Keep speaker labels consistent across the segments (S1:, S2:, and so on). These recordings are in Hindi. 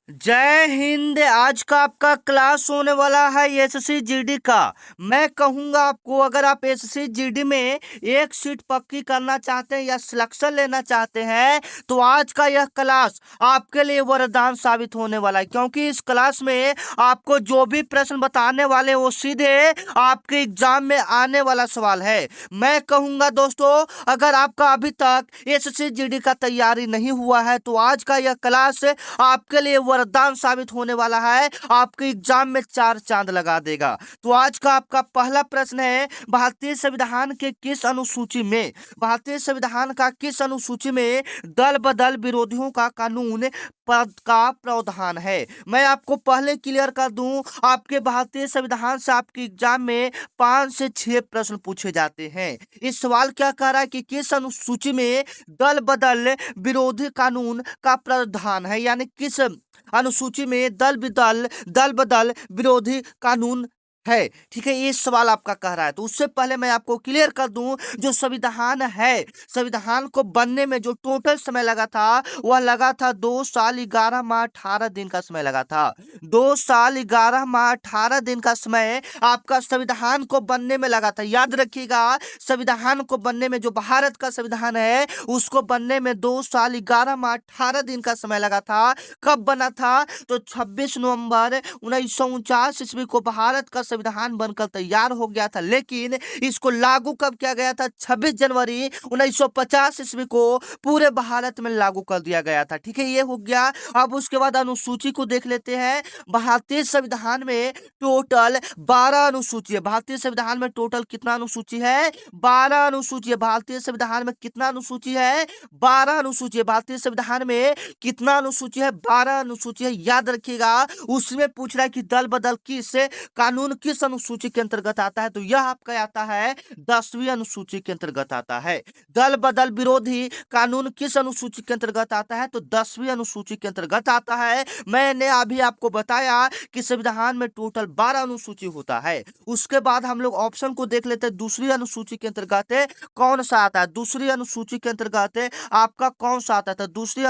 S1: जय हिंद। आज का आपका क्लास होने वाला है एसएससी जीडी का। मैं कहूंगा आपको, अगर आप एसएससी जीडी में एक सीट पक्की करना चाहते हैं या सिलेक्शन लेना चाहते हैं तो आज का यह क्लास आपके लिए वरदान साबित होने वाला है, क्योंकि इस क्लास में आपको जो भी प्रश्न बताने वाले वो सीधे आपके एग्जाम में आने वाला सवाल है। मैं कहूंगा दोस्तों, अगर आपका अभी तक एसएससी जीडी का तैयारी नहीं हुआ है तो आज का यह क्लास आपके लिए वरदान साबित होने वाला है, आपके एग्जाम में चार चांद लगा देगा। तो आज का आपका पहला प्रश्न है, भारतीय संविधान के किस अनुसूची में, भारतीय संविधान का किस अनुसूची में दल बदल विरोधियों का कानून पद का प्रावधान है। मैं आपको पहले क्लियर कर दूं, आपके भारतीय संविधान से आपके एग्जाम में 5 से 6 प्रश्न पूछे जाते हैं। इस सवाल क्या कह रहा है कि किस अनुसूची में दल बदल विरोधी कानून का प्रावधान है, यानी किस अनुसूची में दल बदल विरोधी कानून है। ठीक है, ये सवाल आपका कह रहा है। तो उससे पहले मैं आपको क्लियर कर दूं, जो संविधान है, संविधान को बनने में जो टोटल समय लगा था वह लगा था 2 साल 11 माह 18 दिन का समय लगा था। 2 साल 11 माह 18 दिन का समय आपका संविधान को बनने में लगा था। याद रखिएगा, संविधान को बनने में, जो भारत का संविधान है उसको बनने में 2 साल 11 माह 18 दिन का समय लगा था। कब बना था? तो 26 नवंबर 1949 ईस्वी को भारत का संविधान बनकर तैयार हो गया था, लेकिन इसको लागू कब किया गया था? 26 जनवरी 1950 ईस्वी को पूरे भारत में लागू कर दिया गया था। ठीक है, ये हो गया। अब उसके बाद अनुसूची को देख लेते हैं। भारतीय संविधान में टोटल 12 अनुसूची है। भारतीय संविधान में टोटल कितना अनुसूची है? 12 अनुसूची है। भारतीय संविधान में कितना अनुसूची है? 12 अनुसूची है। भारतीय संविधान में कितना अनुसूची है? 12 अनुसूची है। याद रखिएगा, उसमें पूछ रहा है कि दल बदल किस कानून किस अनुसूची के अंतर्गत आता है, तो यह आपका आता है 10वीं अनुसूची के अंतर्गत आता है। दल बदल विरोधी कानून किस अनुसूची के अंतर्गत आता है? तो 10वीं अनुसूची के अंतर्गत आता है। मैंने अभी आपको बताया कि संविधान में टोटल 12 अनुसूची होता है। उसके बाद हम लोग ऑप्शन को देख लेते हैं, दूसरी अनुसूची के अंतर्गत कौन सा आता है। दूसरी अनुसूची के अंतर्गत आपका कौन सा आता था? दूसरी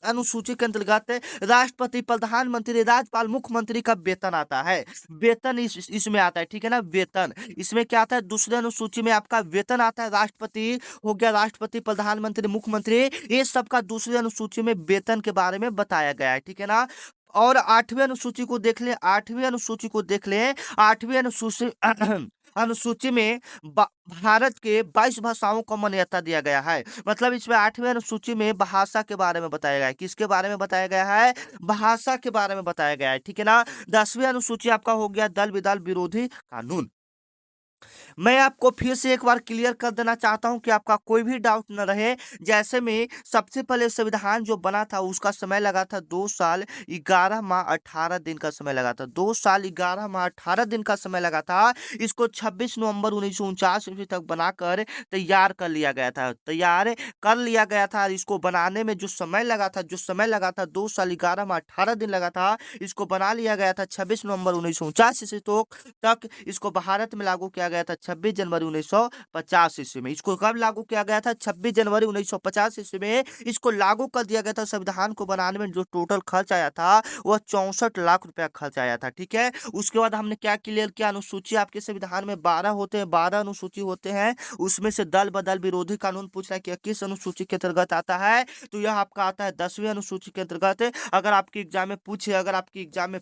S1: अनुसूची के अंतर्गत राष्ट्रपति, प्रधानमंत्री, राज्यपाल, मुख्यमंत्री का वेतन आता है। वेतन इसमें आता है। ठीक है ना, वेतन इसमें क्या आता है? दूसरे अनुसूची में आपका वेतन आता है। राष्ट्रपति हो गया, राष्ट्रपति, प्रधानमंत्री, मुख्यमंत्री, ये सबका दूसरी अनुसूची में वेतन के बारे में बताया गया है। ठीक है ना। और 8वीं अनुसूची को देख लें। 8वीं अनुसूची को देख लें। 8वीं अनुसूची अनुसूची में भारत के 22 भाषाओं को मान्यता दिया गया है। मतलब इसमें 8वीं अनुसूची में भाषा के बारे में बताया गया है। किसके बारे में बताया गया है? भाषा के बारे में बताया गया है। ठीक है ना। 10वीं अनुसूची आपका हो गया दल बदल विरोधी कानून। मैं आपको फिर से एक बार क्लियर कर देना चाहता हूं कि आपका कोई भी डाउट न रहे। जैसे में सबसे पहले संविधान जो बना था उसका समय लगा था 2 साल 11 माह 18 दिन का समय लगा था। 2 साल 11 माह 18 दिन का समय लगा था। इसको 26 नवंबर 1949 ईस्वी तक बनाकर तैयार कर लिया गया था। तैयार कर लिया गया था। इसको बनाने में जो समय लगा था, 2 साल 11 माह 18 दिन लगा था। इसको बना लिया गया था 26 नवंबर 1949 ईस्वी तक। इसको भारत में लागू किया गया था 26 जनवरी 1950 ईस्वी में। इसको कब लागू किया गया था? 26 जनवरी 1950 ईस्वी में इसको लागू कर दिया गया था। संविधान को बनाने में जो टोटल खर्च आया था वह 64 लाख रुपया खर्च आया था। ठीक है। उसके बाद हमने क्या क्लियर किया? अनुसूची आपके संविधान में 12 होते हैं, 12 अनुसूची होते हैं। उसमें से दल बदल विरोधी कानून पूछ रहा है कि किस अनुसूची के अंतर्गत आता है, तो यह आपका आता है 10वीं अनुसूची के अंतर्गत। अगर आपके एग्जाम में पूछे अगर आपके एग्जाम में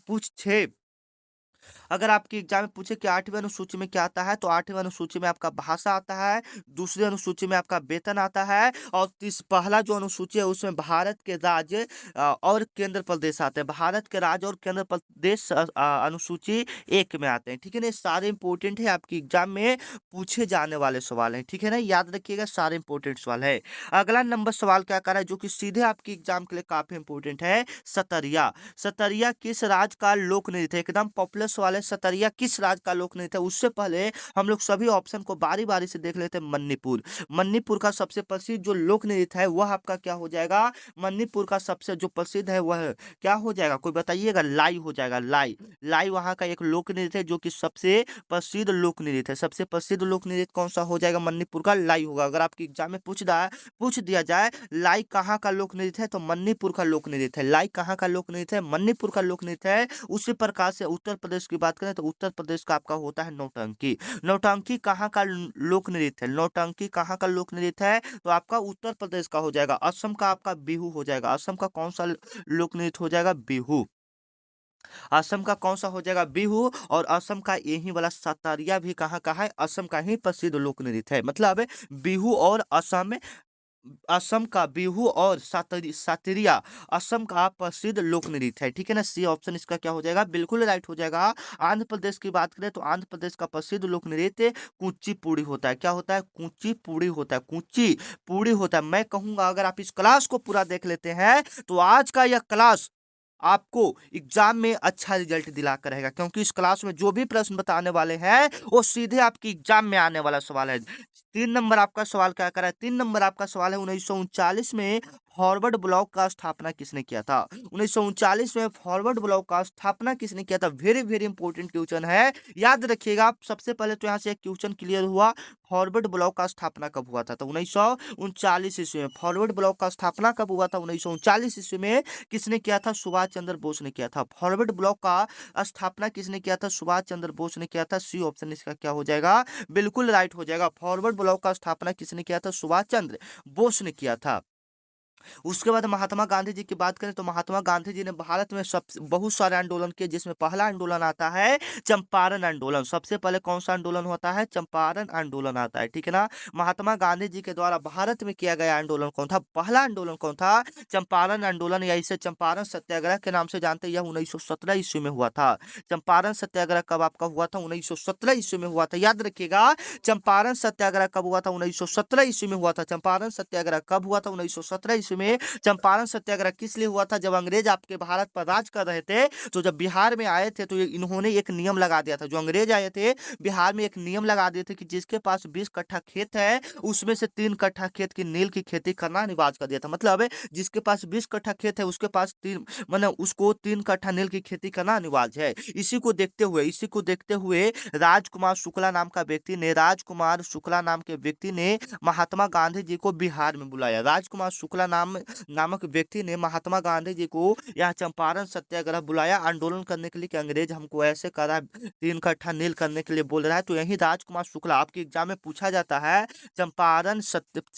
S1: पूछे कि 8वीं अनुसूची में क्या आता है, तो 8वीं अनुसूची में आपका भाषा आता है। दूसरी अनुसूची में आपका वेतन आता है। और पहला जो अनुसूची है उसमें भारत के राज्य और केंद्र प्रदेश आते हैं। भारत के राज्य और केंद्र प्रदेश अनुसूची 1 में आते हैं। ठीक है ना। सारे इंपोर्टेंट है, आपके एग्जाम में पूछे जाने वाले सवाल है। ठीक है ना, याद रखिएगा, सारे इंपोर्टेंट सवाल है। अगला नंबर सवाल क्या कर रहा है जो कि सीधे आपके एग्जाम के लिए काफी इंपोर्टेंट है? सतरिया। सतरिया किस राज्य का लोक नृत्य है? एकदम पॉपुलर सवाल है, सतरिया किस राज्य का लोक नृत्य है? उससे पहले हम लोग सभी ऑप्शन को बारी बारी से देख लेते हैं। मणिपुर, मणिपुर का सबसे प्रसिद्ध जो लोक नृत्य है वह आपका क्या हो जाएगा? मणिपुर का सबसे जो प्रसिद्ध है वह क्या हो जाएगा? कोई बताइएगा। लाई हो जाएगा। लाई, लाई वहाँ का एक लोक नृत्य है जो कि सबसे प्रसिद्ध लोक नृत्य है। सबसे प्रसिद्ध लोक नृत्य कौन सा हो जाएगा? मणिपुर का लाई होगा। अगर आपके एग्जाम में पूछ दिया जाए लाई कहाँ का लोक नृत्य है, तो मणिपुर का लोक नृत्य है। लाई कहाँ का लोक नृत्य है? मणिपुर का लोक नृत्य है। उसी प्रकार से उत्तर प्रदेश की बात करें तो उत्तर प्रदेश का आपका होता है नौटंकी। नौटंकी कहाँ का लोक नृत्य है? नौटंकी कहाँ का लोक नृत्य है? तो आपका उत्तर प्रदेश का हो जाएगा। असम का आपका बिहू हो जाएगा। असम का कौन सा लोक नृत्य हो जाएगा? बिहू। असम का कौन सा हो जाएगा? बिहू। और असम का यही वाला सतरिया भी कहाँ का है? असम का ही प्रसिद्ध लोक नृत्य है। मतलब बिहू और असम, असम का बिहू और सातरिया असम का प्रसिद्ध लोक नृत्य है। ठीक है ना, सी ऑप्शन इसका क्या हो जाएगा? बिल्कुल राइट हो जाएगा। आंध्र प्रदेश की बात करें तो आंध्र प्रदेश का प्रसिद्ध लोक नृत्य कुचिपुड़ी होता है। क्या होता है? कुचिपुड़ी होता है। कुचिपुड़ी होता है। मैं कहूंगा अगर आप इस क्लास को पूरा देख लेते हैं तो आज का यह क्लास आपको एग्जाम में अच्छा रिजल्ट दिलाकर रहेगा, क्योंकि इस क्लास में जो भी प्रश्न बताने वाले हैं वो सीधे आपकी एग्जाम में आने वाला सवाल है। 3 नंबर आपका सवाल क्या कर रहा है? 3 नंबर आपका सवाल है 1939 में फॉरवर्ड ब्लॉक का स्थापना किसने किया था? 1939 में फॉरवर्ड ब्लॉक का स्थापना किसने किया था? वेरी वेरी इंपॉर्टेंट क्वेश्चन है, याद रखिएगा आप। सबसे पहले तो यहाँ से एक क्वेश्चन क्लियर हुआ, फॉरवर्ड ब्लॉक का स्थापना कब हुआ था? तो 1939 ईस्वी में। फॉरवर्ड ब्लॉक का स्थापना कब हुआ था? 1939 ईस्वी में। किसने किया था? सुभाष चंद्र बोस ने किया था। फॉरवर्ड ब्लॉक का स्थापना किसने किया था? सुभाष चंद्र बोस ने किया था। सी ऑप्शन इसका क्या हो जाएगा? बिल्कुल राइट हो जाएगा। फॉरवर्ड ब्लॉक का स्थापना किसने किया था? सुभाष चंद्र बोस ने किया था। उसके बाद महात्मा गांधी जी की बात करें तो महात्मा गांधी जी ने भारत में सब बहुत सारे आंदोलन किए, जिसमें पहला आंदोलन आता है चंपारण आंदोलन। सबसे पहले कौन सा आंदोलन होता है? चंपारण आंदोलन आता है। ठीक है ना, महात्मा गांधी जी के द्वारा भारत में किया गया आंदोलन कौन था? पहला आंदोलन कौन था? चंपारण आंदोलन, या इसे चंपारण सत्याग्रह के नाम से जानते हैं। यह 1917 ईस्वी में हुआ था। चंपारण सत्याग्रह कब आपका हुआ था? 1917 ईस्वी में हुआ था। याद रखिएगा, चंपारण सत्याग्रह कब हुआ था? 1917 ईस्वी में हुआ था। चंपारण सत्याग्रह कब हुआ था? 1917 ईस्वी में। चंपारण सत्याग्रह किस लिए हुआ था? जब अंग्रेज आपके भारत पर राज कर रहे थे, तो जब बिहार में आए थे तो इन्होंने एक नियम लगा दिया था। जो अंग्रेज आए थे बिहार में एक नियम लगा दिए थे कि जिसके पास 20 कट्ठा खेत है उसमें से 3 कट्ठा खेत की नील की खेती करना अनिवार्य कर दिया था। मतलब जिसके पास 20 कट्ठा खेत है उसके पास 3, मतलब उसको 3 कट्ठा नील की खेती करना अनिवार्य है। इसी को देखते हुए राजकुमार शुक्ला नाम के व्यक्ति ने महात्मा गांधी जी को बिहार में बुलाया। राजकुमार शुक्ला नामक व्यक्ति ने महात्मा गांधी जी को यहाँ चंपारण सत्याग्रह बुलाया आंदोलन करने के लिए कि अंग्रेज हमको ऐसे कर रहा है, 3 कट्ठा नील करने के लिए बोल रहा है। तो यही राजकुमार शुक्ला आपके एग्जाम में पूछा जाता है।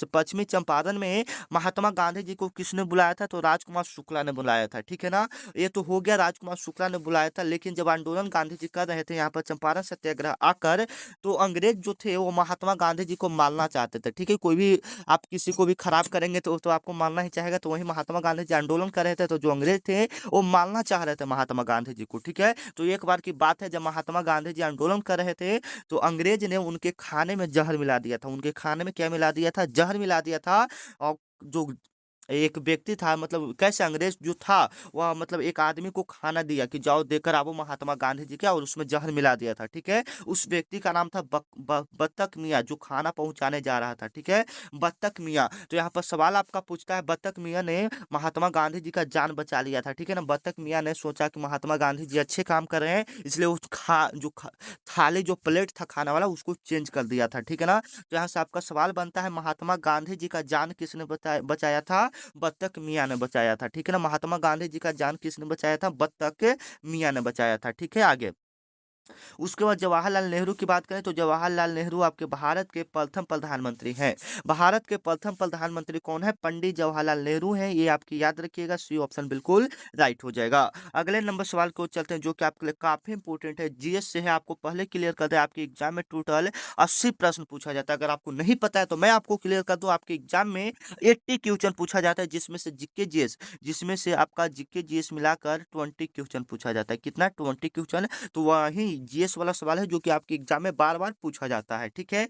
S1: पश्चिमी चंपारण में महात्मा गांधी जी को किसने बुलाया था? तो राजकुमार शुक्ला ने बुलाया था। ठीक है ना, ये तो हो गया, राजकुमार शुक्ला ने बुलाया था। लेकिन जब आंदोलन गांधी जी कर रहे थे यहाँ पर चंपारण सत्याग्रह आकर, तो अंग्रेज जो थे वो महात्मा गांधी जी को मारना चाहते थे। ठीक है, कोई भी आप किसी को भी खराब करेंगे तो आपको मारना ही चाहेगा। तो वही महात्मा गांधी जी आंदोलन कर रहे थे, तो जो अंग्रेज थे वो मारना चाह रहे थे महात्मा गांधी जी को। ठीक है, तो एक बार की बात है, जब महात्मा गांधी जी आंदोलन कर रहे थे तो अंग्रेज ने उनके खाने में जहर मिला दिया था। उनके खाने में क्या मिला दिया था? जहर मिला दिया था। और जो एक व्यक्ति था, मतलब कैसे अंग्रेज जो था वह मतलब एक आदमी को खाना दिया कि जाओ देकर आओ महात्मा गांधी जी का, और उसमें जहर मिला दिया था। ठीक है, उस व्यक्ति का नाम था बत्तख मियाँ, जो खाना पहुंचाने जा रहा था। ठीक है, बत्तख मियाँ। तो यहाँ पर सवाल आपका पूछता है, बत्तख मियाँ ने महात्मा गांधी जी का जान बचा लिया था। ठीक है ना, बत्तख मियाँ ने सोचा कि महात्मा गांधी जी अच्छे काम कर रहे हैं, इसलिए उस थाली जो प्लेट था खाना वाला उसको चेंज कर दिया था। ठीक है ना, तो यहाँ से आपका सवाल बनता है, महात्मा गांधी जी का जान किसने बचाया था? बत्तख मियाँ ने बचाया था। ठीक है ना, महात्मा गांधी जी का जान किसने बचाया था? बत्तख मियाँ ने बचाया था। ठीक है, आगे उसके बाद जवाहरलाल नेहरू की बात करें तो जवाहरलाल नेहरू आपके भारत के प्रथम प्रधानमंत्री हैं। भारत के प्रथम प्रधानमंत्री कौन है? पंडित जवाहरलाल नेहरू हैं। ये आपकी याद रखिएगा, सी ऑप्शन बिल्कुल राइट हो जाएगा। अगले नंबर सवाल को चलते हैं, जो कि आपके लिए काफी इंपोर्टेंट है, जीएस से है। आपको पहले क्लियर कर दे, आपके एग्जाम में टोटल 80 प्रश्न पूछा जाता है। अगर आपको नहीं पता है तो मैं आपको क्लियर कर दूं, आपके एग्जाम में 80 क्वेश्चन पूछा जाता है, जिसमें से आपका जीके जीएस मिलाकर 20 क्वेश्चन पूछा जाता है। कितना? 20 क्वेश्चन। तो वही जीएस वाला सवाल है जो कि आपके एग्जाम में बार बार पूछा जाता है। ठीक है,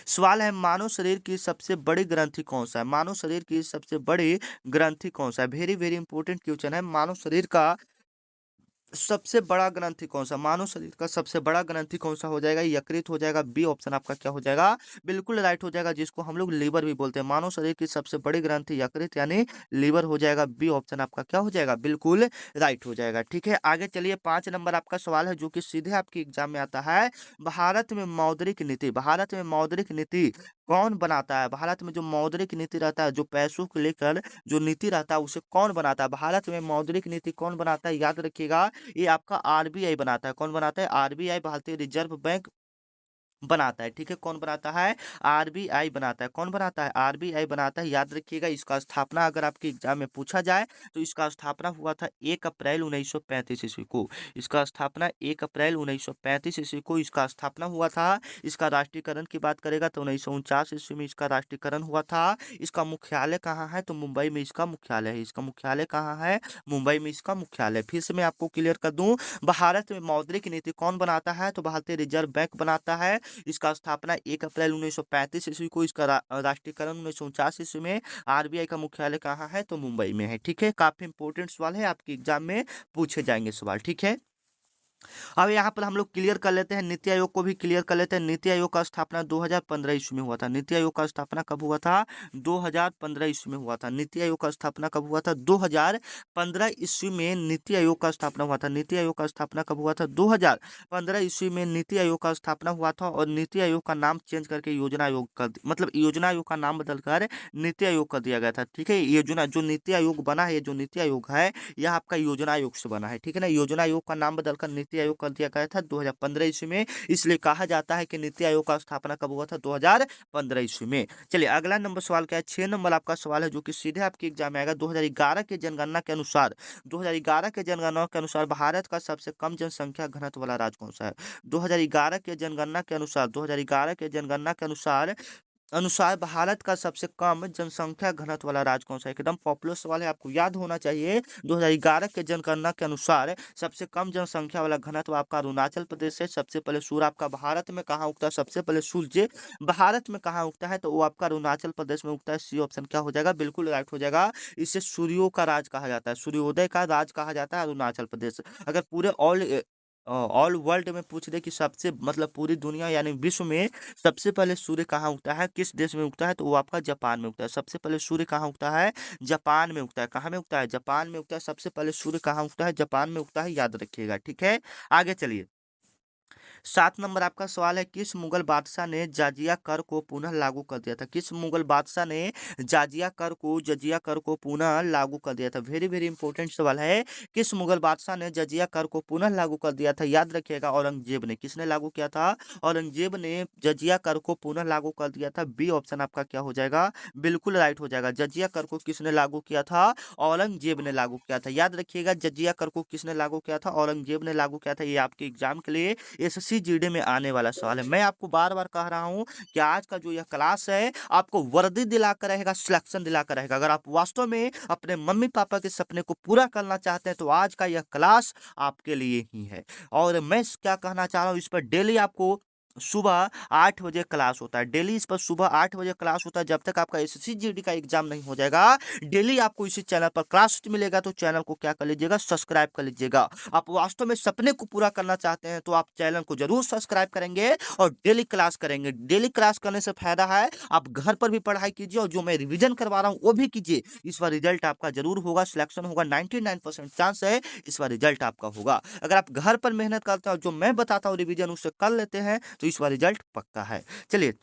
S1: सवाल है, मानव शरीर की सबसे बड़ी ग्रंथि कौन सा है? मानव शरीर की सबसे बड़ी ग्रंथि कौन सा है? वेरी वेरी इंपॉर्टेंट क्वेश्चन है। मानव शरीर का सबसे बड़ा ग्रंथि कौन सा, मानव शरीर का सबसे बड़ा ग्रंथि कौन सा हो जाएगा, यकृत हो जाएगा। बी ऑप्शन आपका क्या हो जाएगा, बिल्कुल राइट हो जाएगा, जिसको हम लोग लीवर भी बोलते हैं। मानव शरीर की सबसे बड़ी ग्रंथि यकृत यानी लीवर हो जाएगा। बी ऑप्शन आपका क्या हो जाएगा, बिल्कुल राइट हो जाएगा। ठीक है, आगे चलिए 5 नंबर आपका सवाल है जो कि सीधे आपके एग्जाम में आता है। भारत में मौद्रिक नीति, भारत में मौद्रिक नीति कौन बनाता है। भारत में जो मौद्रिक नीति रहता है, जो पैसों को लेकर जो नीति रहता है, उसे कौन बनाता है। भारत में मौद्रिक नीति कौन बनाता है, याद रखिएगा, ये आपका आरबीआई बनाता है। कौन बनाता है, आरबीआई, भारतीय रिजर्व बैंक बनाता है। ठीक है, कौन बनाता है, आरबीआई बनाता है। कौन बनाता है, आरबीआई बनाता है। याद रखिएगा, इसका स्थापना अगर आपके एग्जाम में पूछा जाए तो इसका स्थापना हुआ था 1 अप्रैल 1935 ईस्वी को। इसका स्थापना 1 अप्रैल 1935 ईस्वी को इसका स्थापना हुआ था। इसका राष्ट्रीयकरण की बात करेगा तो 1949 ईस्वी में इसका राष्ट्रीयकरण हुआ था। इसका मुख्यालय कहाँ है, तो मुंबई में इसका मुख्यालय है। इसका मुख्यालय कहाँ है, मुंबई में इसका मुख्यालय। फिर से मैं आपको क्लियर कर दूं, भारत में मौद्रिक नीति कौन बनाता है, तो भारतीय रिजर्व बैंक बनाता है। इसका स्थापना 1 अप्रैल 1935 ईस्वी को, इसका राष्ट्रीयकरण 1949 ईस्वी में। आरबीआई का मुख्यालय कहाँ है, तो मुंबई में है। ठीक है, काफी इंपॉर्टेंट सवाल है, आपके एग्जाम में पूछे जाएंगे सवाल। ठीक है, अब यहाँ पर हम लोग क्लियर कर लेते हैं, नीति आयोग को भी क्लियर कर लेते हैं। नीति आयोग का स्थापना 2015 ईस्वी में हुआ था। नीति आयोग का स्थापना कब हुआ था, 2015 ईस्वी में हुआ था। नीति आयोग का स्थापना कब हुआ था, 2015 ईस्वी में नीति आयोग का स्थापना हुआ था। नीति आयोग का स्थापना कब हुआ था, 2015 ईस्वी में नीति आयोग का स्थापना हुआ था। और नीति आयोग का नाम चेंज करके योजना आयोग कर, मतलब योजना आयोग का नाम बदलकर नीति आयोग कर दिया गया था। ठीक है, योजना जो नीति आयोग बना है, जो नीति आयोग है, यह आपका योजना आयोग से बना है। ठीक है ना, योजना आयोग का नाम बदलकर नीति आयोग कर दिया गया था 2015 ईस्वी में। इसलिए कहा जाता है कि नीति आयोग का स्थापना कब हुआ था, 2015 ईस्वी में। चलिए अगला नंबर सवाल क्या है, 6 नंबर आपका सवाल है जो कि सीधे आपके एग्जाम में आएगा। 2011 के जनगणना के अनुसार, 2011 के जनगणना के अनुसार भारत का सबसे कम जनसंख्या घनत्व वाला राज्य कौन सा है। 2011 के जनगणना के अनुसार, 2011 के जनगणना के अनुसार अनुसार भारत का सबसे कम जनसंख्या घनत्व वाला राज्य कौन सा है। एकदम पॉपुलर सवाल है, आपको याद होना चाहिए। 2011 के जनगणना के अनुसार सबसे कम जनसंख्या वाला घनत्व आपका अरुणाचल प्रदेश है। सबसे पहले सूर्य आपका भारत में कहाँ उगता है, सबसे पहले सूर्य भारत में कहाँ उगता है, तो वो आपका अरुणाचल प्रदेश में उगता है। सी ऑप्शन क्या हो जाएगा, बिल्कुल राइट हो जाएगा। इसे सूर्यों का राज कहा जाता है, सूर्योदय का राज कहा जाता है अरुणाचल प्रदेश। अगर पूरे ऑल वर्ल्ड में पूछ दे कि सबसे, मतलब पूरी दुनिया यानी विश्व में सबसे पहले सूर्य कहाँ उगता है, किस देश में उगता है, तो वो आपका जापान में उगता है। सबसे पहले सूर्य कहाँ उगता है, जापान में उगता है। कहाँ में उगता है, जापान में उगता है। सबसे पहले सूर्य कहाँ उगता है, जापान में उगता है, याद रखिएगा। ठीक है, आगे चलिए 7 नंबर आपका सवाल है, किस मुगल बादशाह ने जाजिया कर को पुनः लागू कर दिया था। किस मुगल बादशाह ने जजिया कर को पुनः लागू कर दिया था। वेरी वेरी इंपॉर्टेंट सवाल है, किस मुगल बादशाह ने जजिया कर को पुनः लागू कर दिया था, याद रखिएगा। औरंगजेब ने। किसने लागू किया था, औरंगजेब ने जजिया कर को पुनः लागू कर दिया था। बी ऑप्शन आपका क्या हो जाएगा, बिल्कुल राइट हो जाएगा। जजिया कर को किसने लागू किया था, औरंगजेब ने लागू किया था। याद रखिएगा, जजिया कर को किसने लागू किया था, औरंगजेब ने लागू किया था। ये आपके एग्जाम के लिए एसएससी जीडी में आने वाला सवाल है। मैं आपको बार बार कह रहा हूं कि आज का जो यह क्लास है आपको वर्दी दिलाकर रहेगा, सिलेक्शन दिलाकर रहेगा। अगर आप वास्तव में अपने मम्मी पापा के सपने को पूरा करना चाहते हैं तो आज का यह क्लास आपके लिए ही है। और मैं क्या कहना चाह रहा हूँ, इस पर डेली आपको सुबह 8 बजे क्लास होता है। डेली इस पर सुबह 8 बजे क्लास होता है। जब तक आपका एसएससी जीडी का एग्जाम नहीं हो जाएगा, डेली आपको इसी चैनल पर क्लास मिलेगा। तो चैनल को क्या कर लीजिएगा, सब्सक्राइब कर लीजिएगा। आप वास्तव में सपने को पूरा करना चाहते हैं तो आप चैनल को जरूर सब्सक्राइब करेंगे और डेली क्लास करेंगे। डेली क्लास करने से फायदा है, आप घर पर भी पढ़ाई कीजिए और जो मैं रिवीजन करवा रहा हूँ वो भी कीजिए। इस बार रिजल्ट आपका जरूर होगा, सिलेक्शन होगा। 99% चांस है इस बार रिजल्ट आपका होगा। अगर आप घर पर मेहनत करते हैं और जो मैं बताता हूँ रिवीजन उससे कर लेते हैं तो इस बार रिजल्ट पक्का है। चलिए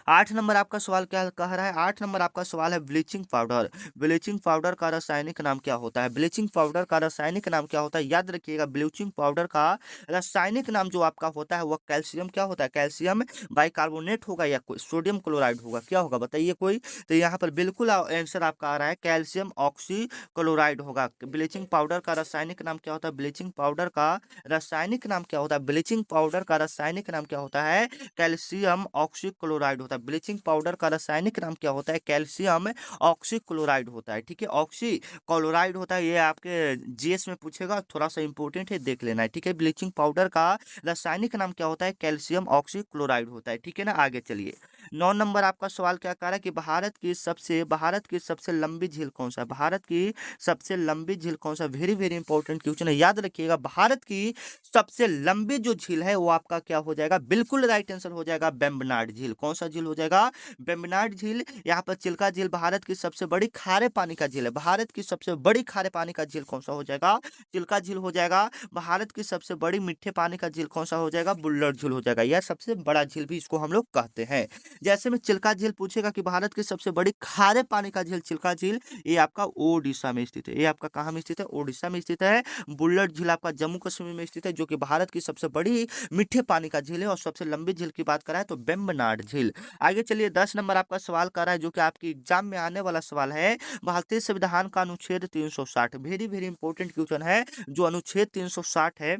S1: 8 नंबर आपका सवाल क्या कह रहा है, 8 नंबर आपका सवाल है ब्लीचिंग पाउडर। ब्लीचिंग पाउडर का रासायनिक नाम क्या होता है। ब्लीचिंग पाउडर का रासायनिक नाम क्या होता है, याद रखिएगा। ब्लीचिंग पाउडर का रासायनिक नाम जो आपका होता है वह कैल्शियम क्या होता है, कैल्शियम बाइकार्बोनेट होगा या कोई सोडियम क्लोराइड होगा, क्या होगा बताइए कोई। तो यहाँ पर बिल्कुल आंसर आपका आ रहा है कैल्शियम ऑक्सी क्लोराइड होगा। ब्लीचिंग पाउडर का रासायनिक नाम क्या होता है, ब्लीचिंग पाउडर का रासायनिक नाम क्या होता है, ब्लीचिंग पाउडर का रासायनिक नाम क्या होता है, कैल्शियम ऑक्सीक्लोराइड होता है। ब्लीचिंग पाउडर का रासायनिक नाम क्या होता है, कैल्शियम ऑक्सीक्लोराइड होता है। ठीक है, ऑक्सी क्लोराइड होता है। ये आपके जीएस में पूछेगा, थोड़ा सा इंपॉर्टेंट है, देख लेना है। ठीक है, ब्लीचिंग पाउडर का रासायनिक नाम क्या होता है, कैल्शियम ऑक्सीक्लोराइड होता है। ठीक है ना, आगे चलिए 9 नंबर आपका सवाल क्या कह रहा है कि भारत की सबसे लंबी झील कौन सा है? भारत की सबसे लंबी झील कौन सा? वेरी वेरी इंपॉर्टेंट क्वेश्चन है, याद रखिएगा। भारत की सबसे लंबी जो झील है वो आपका क्या हो जाएगा? बिल्कुल राइट आंसर हो जाएगा वेम्बनाड झील। कौन सा झील हो जाएगा? वेम्बनाड झील। यहाँ पर चिल्का झील भारत की सबसे बड़ी खारे पानी का झील है। भारत की सबसे बड़ी खारे पानी का झील कौन सा हो जाएगा? चिल्का झील हो जाएगा। भारत की सबसे बड़ी मीठे पानी का झील कौन सा हो जाएगा? बुल्लर झील हो जाएगा। यह सबसे बड़ा झील भी इसको हम लोग कहते हैं। जैसे में चिल्का झील पूछेगा कि भारत की सबसे बड़ी खारे पानी का झील चिल्का झील, ये आपका ओडिशा में स्थित है। ये आपका कहाँ में स्थित है? ओडिशा में स्थित है। बुल्लर झील आपका जम्मू कश्मीर में स्थित है, जो कि भारत की सबसे बड़ी मीठे पानी का झील है। और सबसे लंबी झील की बात कराए तो वेम्बनाड झील। आगे चलिए, 10 नंबर आपका सवाल कर रहा है, जो कि आपकी एग्जाम में आने वाला सवाल है। भारतीय संविधान का अनुच्छेद 360, वेरी वेरी इंपॉर्टेंट क्वेश्चन है। जो अनुच्छेद 360 है,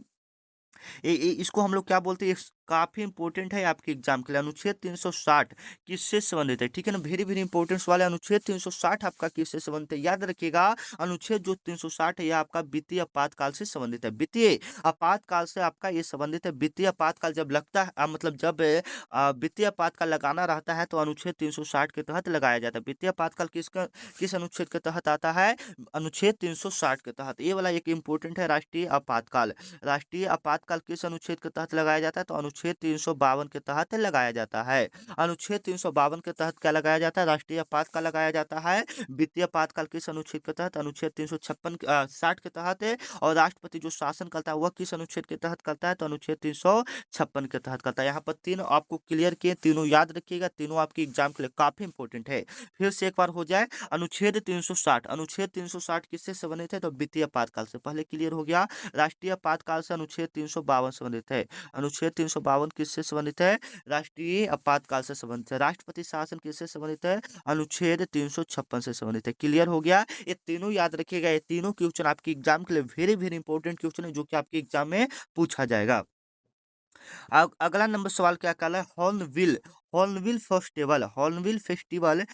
S1: इसको हम लोग क्या बोलते हैं? काफी इंपॉर्टेंट है आपके एग्जाम के लिए। अनुच्छेद 360 किससे संबंधित है? ठीक है ना, वेरी वेरी इंपॉर्टेंट सवाल है। अनुच्छेद 360 आपका किससे संबंधित है? याद रखिएगा, अनुच्छेद जो 360 है यह आपका वित्तीय आपातकाल से संबंधित है। वित्तीय आपातकाल से आपका ये संबंधित है। वित्तीय आपातकाल जब लगता है, मतलब जब वित्तीय आपातकाल लगाना रहता है तो अनुच्छेद 360 के तहत लगाया जाता है। वित्तीय आपातकाल किस अनुच्छेद के तहत आता है? अनुच्छेद 360 के तहत। ये वाला एक इंपॉर्टेंट है, राष्ट्रीय आपातकाल। राष्ट्रीय आपातकाल किस अनुच्छेद के तहत लगाया जाता है? तो अनुच्छेद 352 के तहत लगाया जाता है। अनुच्छेद 352 के तहत क्या लगाया जाता है? राष्ट्रीय आपातकाल लगाया जाता है। वित्तीय आपातकाल किस अनुच्छेद के तहत? अनुच्छेद 360 के तहत है। और राष्ट्रपति जो शासन करता है वह किस अनुच्छेद के तहत करता है? तो अनुच्छेद 356 के तहत करता है। यहाँ पर तीनों आपको क्लियर किए, तीनों याद रखिएगा, तीनों आपकी एग्जाम के लिए काफी इंपॉर्टेंट है। फिर से एक बार हो जाए, अनुच्छेद 360, अनुच्छेद 360 किससे संबंधित है? तो वित्तीय आपातकाल से। पहले क्लियर हो गया। राष्ट्रीय आपातकाल से अनुच्छेद 352 संबंधित है। अनुच्छेद 352 किससे संबंधित है? राष्ट्रीय आपातकाल से संबंधित है। राष्ट्रपति शासन किससे संबंधित है? अनुच्छेद 356 से संबंधित है। क्लियर हो गया। ये तीनों याद रखिएगा। ये तीनों क्वेश्चन आपकी एग्जाम के लिए वेरी वेरी इंपॉर्टेंट क्वेश्चन है, जो कि आपके एग्जाम में पूछा जाएगा। अगला नंबर सवाल क्या कहला है? Hornbill, hornbill festival, hornbill festival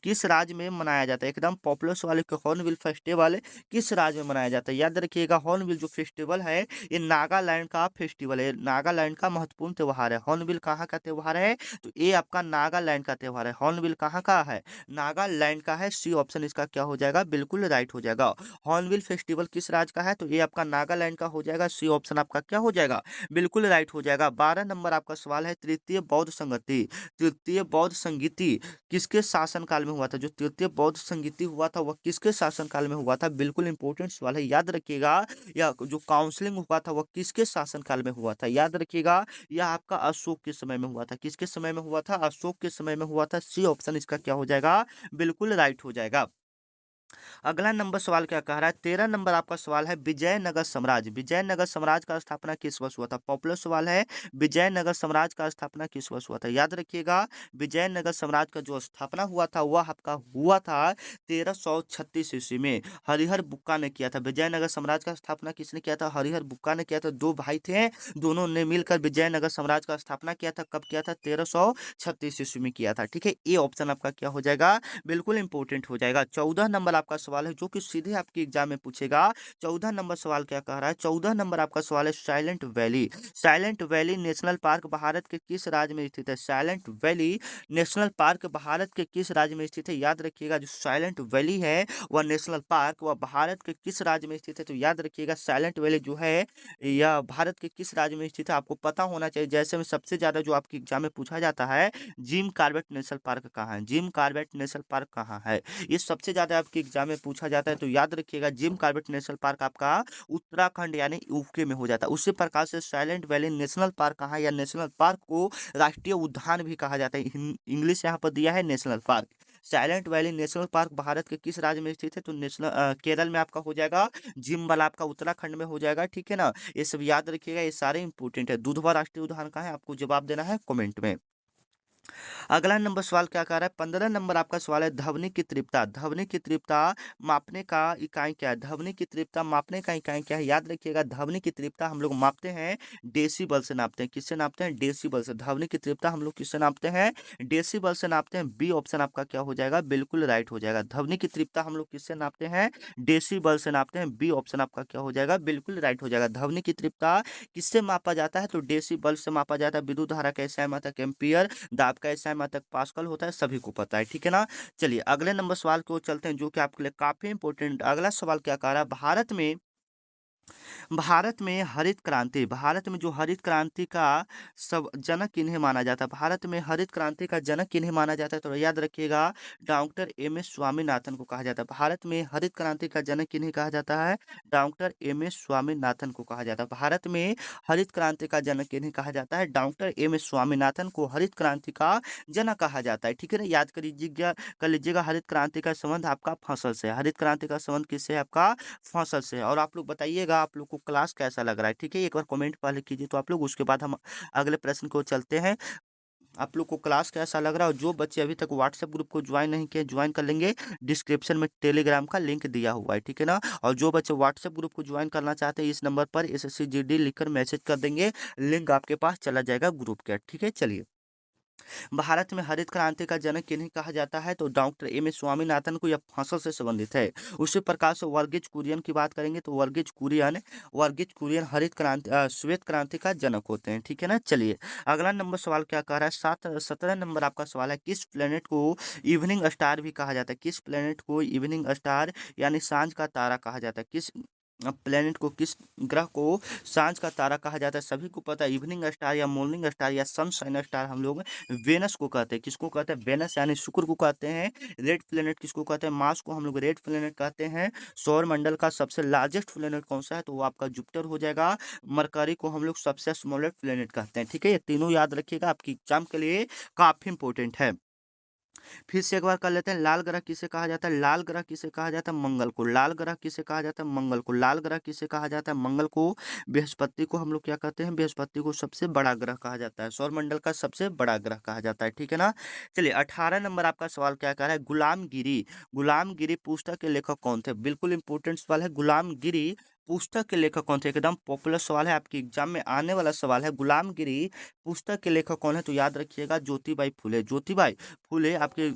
S1: किस राज्य में मनाया जाता है? एकदम पॉपुलर सवाल है कि हॉर्नबिल फेस्टिवल किस राज्य में मनाया जाता है? याद रखिएगा, हॉर्नबिल जो फेस्टिवल है ये नागालैंड का फेस्टिवल है। नागालैंड का महत्वपूर्ण त्योहार है। हॉर्नबिल कहाँ का त्योहार है? तो ये आपका नागालैंड का त्योहार है। हॉर्नबिल कहाँ का है? नागालैंड का है। सी ऑप्शन इसका क्या हो जाएगा? बिल्कुल राइट हो जाएगा। हॉर्नबिल फेस्टिवल किस राज्य का है? तो ये आपका नागालैंड का हो जाएगा। सी ऑप्शन आपका क्या हो जाएगा? बिल्कुल राइट हो जाएगा। 12 नंबर आपका सवाल है, तृतीय बौद्ध संगति, तृतीय बौद्ध संगीति किसके शासन काल में हुआ था? जो तृतीय बौद्ध संगीति हुआ था वह किसके शासन काल में हुआ था? बिल्कुल इंपॉर्टेंट सवाल है, याद रखिएगा। या जो काउंसलिंग हुआ था वह किसके शासन काल में हुआ था? याद रखिएगा, यह आपका अशोक के समय में हुआ था। किसके समय में हुआ था? अशोक के समय में हुआ था। सी ऑप्शन इसका क्या हो जाएगा? बिल्कुल राइट हो जाएगा। अगला नंबर सवाल क्या कह रहा है? 13 नंबर आपका सवाल है, विजयनगर साम्राज्य, विजयनगर साम्राज्य का स्थापना किस वर्ष हुआ था? पॉपुलर सवाल है, विजयनगर साम्राज्य का स्थापना किस वर्ष हुआ था? याद रखिएगा, विजयनगर साम्राज्य का जो स्थापना हुआ था वह आपका हुआ था 1336 ईस्वी में। हरिहर बुक्का ने किया था। विजयनगर साम्राज्य का स्थापना किसने किया था? हरिहर बुक्का ने किया था। दो भाई थे, दोनों ने मिलकर विजयनगर साम्राज्य का स्थापना किया था। कब किया था? 1336 ईस्वी में किया था। ठीक है, ये ऑप्शन आपका क्या हो जाएगा? बिल्कुल इंपॉर्टेंट हो जाएगा। 14 नंबर आपका सवाल है, जो कि सीधे आपके एग्जाम में पूछेगा। 14 नंबर सवाल क्या कह रहा है? 14 नंबर आपका सवाल है, silent valley, silent valley national park Bharat के किस राज्य में स्थित है? Silent valley national park Bharat के किस राज्य में स्थित है? याद रखिएगा, जो साइलेंट वैली है वह नेशनल पार्क वह भारत के किस राज्य में स्थित है? तो याद रखिएगा, साइलेंट वैली जो है यह भारत के किस राज्य में स्थित है आपको पता होना चाहिए। जैसे में सबसे ज्यादा जो आपके एग्जाम में पूछा जाता है, जिम कॉर्बेट नेशनल पार्क कहाँ है? जिम कॉर्बेट नेशनल पार्क कहाँ है? ये सबसे ज्यादा आपके एग्जाम में पूछा जाता है। तो याद रखिएगा, जिम कॉर्बेट नेशनल पार्क आपका उत्तराखंड यानी यूके में हो जाता है। उसी प्रकार से साइलेंट वैली नेशनल पार्क कहाँ है? या नेशनल पार्क को राष्ट्रीय उद्यान भी कहा जाता है। इंग्लिश यहाँ पर दिया है national park. Silent valley national park Bharat के किस राज्य में स्थित है? तो केरल में आपका हो जाएगा। जिम वाला आपका उत्तराखंड में हो जाएगा। ठीक है ना, ये सब याद रखिएगा, ये सारे इंपॉर्टेंट है। दुधवा राष्ट्रीय उद्यान कहाँ है? आपको जवाब देना है कमेंट में। अगला नंबर सवाल क्या कह रहा है? 15 नंबर आपका सवाल है, ध्वनि की तीव्रता, ध्वनि की तीव्रता मापने का इकाई क्या है? ध्वनि की तीव्रता मापने का इकाई क्या है? याद रखिएगा, ध्वनि की तीव्रता हम लोग मापते हैं डेसिबल से नापते हैं। किससे नापते हैं? डेसिबल से। ध्वनि की तीव्रता हम लोग किससे नापते हैं? डेसिबल से नापते हैं। बी ऑप्शन आपका क्या हो जाएगा? बिल्कुल राइट हो जाएगा। ध्वनि की तीव्रता हम लोग किससे नापते हैं? डेसिबल से नापते हैं। बी ऑप्शन आपका क्या हो जाएगा? बिल्कुल राइट हो जाएगा। ध्वनि की तीव्रता किससे मापा जाता है? तो डेसिबल से मापा जाता है। विद्युत धारा कैसे मापा जाता है? एम्पियर। आपका एसआई मात्रक पास्कल होता है, सभी को पता है, ठीक है ना। चलिए अगले नंबर सवाल की ओर चलते हैं, जो कि आपके लिए काफी इंपॉर्टेंट। अगला सवाल क्या कह रहा है, भारत में जो हरित क्रांति का सब जनक किन्हें माना जाता है, भारत में हरित क्रांति का जनक किन्हें माना जाता है, तो याद रखिएगा डॉक्टर एम एस स्वामीनाथन को कहा जाता है। भारत में हरित क्रांति का जनक किन्हें कहा जाता है, डॉक्टर एम एस स्वामीनाथन को कहा जाता है। भारत में हरित क्रांति का जनक किन्हें कहा जाता है, डॉक्टर एम एस स्वामीनाथन को हरित क्रांति का जनक कहा जाता है, ठीक है ना। याद कर लीजिएगा हरित क्रांति का संबंध आपका फसल से है, हरित क्रांति का संबंध किससे है, आपका फसल से है। और आप लोग बताइएगा आप लोग को क्लास कैसा लग रहा है, ठीक है। एक बार कमेंट पहले कीजिए तो आप लोग, उसके बाद हम अगले प्रश्न को चलते हैं। आप लोग को क्लास कैसा लग रहा है, और जो बच्चे अभी तक व्हाट्सएप ग्रुप को ज्वाइन नहीं किए ज्वाइन कर लेंगे, डिस्क्रिप्शन में टेलीग्राम का लिंक दिया हुआ है, ठीक है ना। और जो बच्चे व्हाट्सएप ग्रुप को ज्वाइन करना चाहते हैं, इस नंबर पर एसएससी जीडी लिखकर मैसेज कर देंगे, लिंक आपके पास चला जाएगा ग्रुप के, ठीक है। चलिए भारत में हरित क्रांति का जनक किन्हें कहा जाता है, तो डॉक्टर एम एस स्वामीनाथन को, यह फसल से संबंधित है। उसी प्रकार से वर्गीज कुरियन की बात करेंगे तो वर्गीज कुरियन हरित क्रांति श्वेत क्रांति का जनक होते हैं, ठीक है ना। चलिए अगला नंबर सवाल क्या कह रहा है, 17 नंबर आपका सवाल है, किस प्लेनेट को इवनिंग स्टार भी कहा जाता है, किस प्लेनेट को इवनिंग स्टार यानी सांझ का तारा कहा जाता है, किस प्लेनेट को, किस ग्रह को सांझ का तारा कहा जाता है, सभी को पता है। इवनिंग स्टार या मॉर्निंग स्टार या सनशाइन स्टार हम लोग वेनस को कहते हैं, किसको कहते हैं, वेनस यानी शुक्र को कहते हैं। रेड प्लेनेट किसको कहते हैं, मार्स को हम लोग रेड प्लेनेट कहते हैं। सौर मंडल का सबसे लार्जेस्ट प्लेनेट कौन सा है, तो वो आपका जुपिटर हो जाएगा। मरकरी को हम लोग सबसे स्मॉलेस्ट प्लेनेट कहते हैं, ठीक है। ये तीनों याद रखिएगा, आपकी एग्जाम के लिए काफी इंपॉर्टेंट है। फिर से एक बार कर लेते हैं, लाल ग्रह किसे कहा जाता है, लाल ग्रह किसे कहा जाता है, मंगल को। लाल ग्रह किसे कहा जाता है, मंगल को। लाल ग्रह किसे कहा जाता है, मंगल को। बृहस्पति को हम लोग क्या कहते हैं, बृहस्पति को सबसे बड़ा ग्रह कहा जाता है, सौरमंडल का सबसे बड़ा ग्रह कहा जाता है, ठीक है ना। चलिए 18 नंबर आपका सवाल क्या कह रहा है, गुलामगिरी। गुलामगिरी पुस्तक के लेखक कौन थे, बिल्कुल इंपॉर्टेंट सवाल है। गुलामगिरी पुस्तक के लेखक कौन थे, एकदम पॉपुलर सवाल है, आपकी एग्जाम में आने वाला सवाल है। गुलामगिरी पुस्तक के लेखक कौन है, तो याद रखिएगा ज्योतिबाई फुले। ज्योतिबाई फुले आपके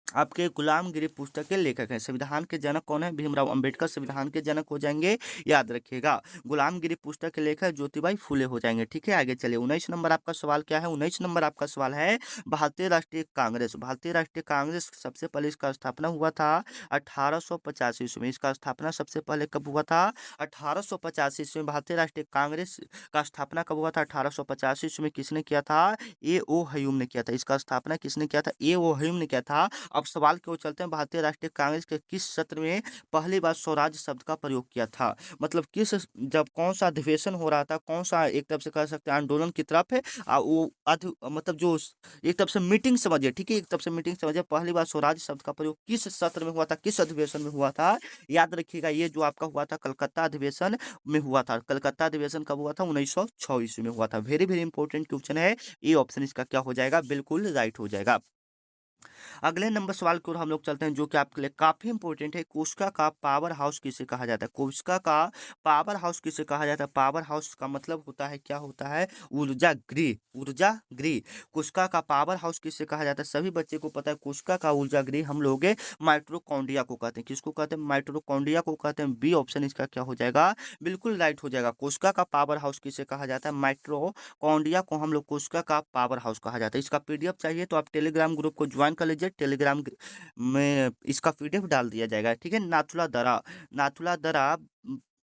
S1: आपके गुलामगिरी पुस्तक के लेखक हैं। संविधान के जनक कौन है, भीमराव अंबेडकर संविधान के जनक हो जाएंगे, याद रखिएगा। गुलामगिरी पुस्तक के लेखक ज्योतिबाई फुले हो जाएंगे, ठीक है। आगे चलिए 19 नंबर आपका सवाल क्या है, 19 नंबर आपका सवाल है, भारतीय राष्ट्रीय कांग्रेस। भारतीय राष्ट्रीय कांग्रेस सबसे पहले इसका स्थापना हुआ था 1885 ईस्वी में। इसका स्थापना सबसे पहले कब हुआ था, 1885 ईस्वी में। भारतीय राष्ट्रीय कांग्रेस का स्थापना कब हुआ था, 1885 ईस्वी में। किसने किया था, ए ओ हयूम ने किया था। इसका स्थापना किसने किया था, ए ओ हयूम ने किया था। अब सवाल की ओर चलते हैं, भारतीय राष्ट्रीय कांग्रेस के किस सत्र में पहली बार स्वराज शब्द का प्रयोग किया था, मतलब किस, जब कौन सा अधिवेशन हो रहा था, कौन सा एक तरफ से कह सकते हैं आंदोलन की तरफ है, वो मतलब जो एक तरफ से मीटिंग समझिए, ठीक है, एक तरफ से मीटिंग समझिए। पहली बार स्वराज शब्द का प्रयोग किस सत्र में हुआ था, किस अधिवेशन में हुआ था, याद रखिएगा। ये जो आपका हुआ था कलकत्ता अधिवेशन में हुआ था। कलकत्ता अधिवेशन कब हुआ था, 1906 ईस्वी में हुआ था। वेरी वेरी इंपॉर्टेंट क्वेश्चन है, ये ऑप्शन इसका क्या हो जाएगा, बिल्कुल राइट हो जाएगा। अगले नंबर सवाल की ओर हम लोग चलते हैं, जो कि आपके लिए काफी इंपॉर्टेंट है। कोशिका का पावर हाउस किसे कहा जाता है, कोशिका का पावर हाउस किसे कहा जाता है। पावर हाउस का मतलब होता है, क्या होता है, ऊर्जा गृह, ऊर्जा गृह। कोशिका का पावर हाउस किसे कहा जाता है, सभी बच्चे को पता है। कोशिका का ऊर्जा गृह हम लोग माइटोकॉन्ड्रिया को कहते हैं, किसको कहते हैं, माइटोकॉन्ड्रिया को कहते हैं। बी ऑप्शन इसका क्या हो जाएगा, बिल्कुल राइट हो जाएगा। कोशिका का पावर हाउस किसे कहा जाता है, माइटोकॉन्ड्रिया को हम लोग कोशिका का पावर हाउस कहा जाता है। इसका पीडीएफ चाहिए तो आप टेलीग्राम ग्रुप को ज्वाइन कर लीजिए, टेलीग्राम में इसका पीडीएफ डाल दिया जाएगा, ठीक है। नाथुला दरा, नाथुला दरा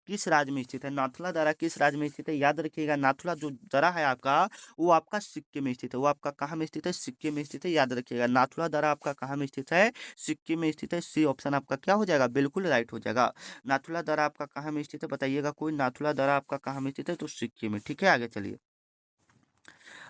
S1: किस राज्य में स्थित है, नाथुला दरा किस राज्य में स्थित है, याद रखिएगा। नाथुला जो दरा है आपका, वो आपका सिक्किम में स्थित है। वो आपका कहाँ में स्थित है, सिक्किम में स्थित है, याद रखिएगा। नाथुला दरा आपका कहाँ में स्थित है, सिक्किम में स्थित है। सी ऑप्शन आपका क्या हो जाएगा, बिल्कुल राइट हो जाएगा। नाथुला दरा आपका कहाँ में स्थित है, बताइएगा कोई। नाथुला दरा आपका कहाँ में स्थित है, तो सिक्किम में, ठीक है। आगे चलिए